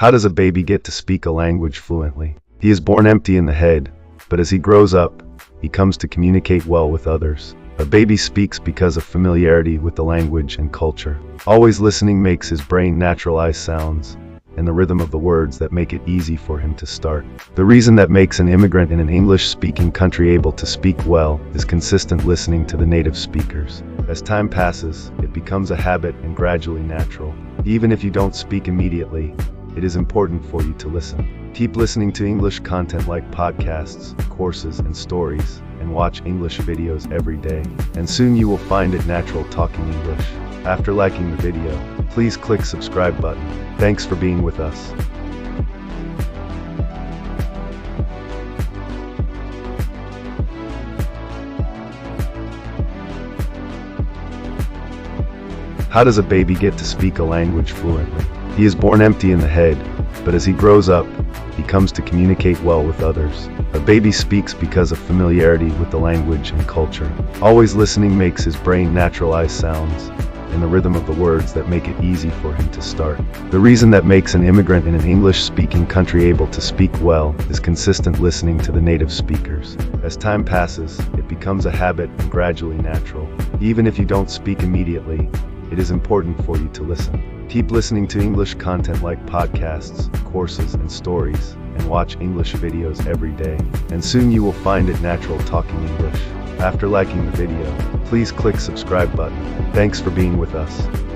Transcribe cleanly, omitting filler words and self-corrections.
How does a baby get to speak a language fluently? He is born empty in the head, but as he grows up, he comes to communicate well with others. A baby speaks because of familiarity with the language and culture. Always listening makes his brain naturalize sounds and the rhythm of the words that make it easy for him to start. The reason that makes an immigrant in an English-speaking country able to speak well is consistent listening to the native speakers. As time passes, it becomes a habit and gradually natural. Even if you don't speak immediately, it is important for you to listen. Keep listening to English content like podcasts, courses, and stories, and watch English videos every day. And soon you will find it natural talking English. After liking the video, please click subscribe button. Thanks for being with us. How does a baby get to speak a language fluently? He is born empty in the head, but as he grows up, he comes to communicate well with others. A baby speaks because of familiarity with the language and culture. Always listening makes his brain naturalize sounds and the rhythm of the words that make it easy for him to start. The reason that makes an immigrant in an English-speaking country able to speak well is consistent listening to the native speakers. As time passes, it becomes a habit and gradually natural. Even if you don't speak immediately, it is important for you to listen. Keep listening to English content like podcasts, courses, and stories, and watch English videos every day. And soon you will find it natural talking English. After liking the video, please click subscribe button. Thanks for being with us.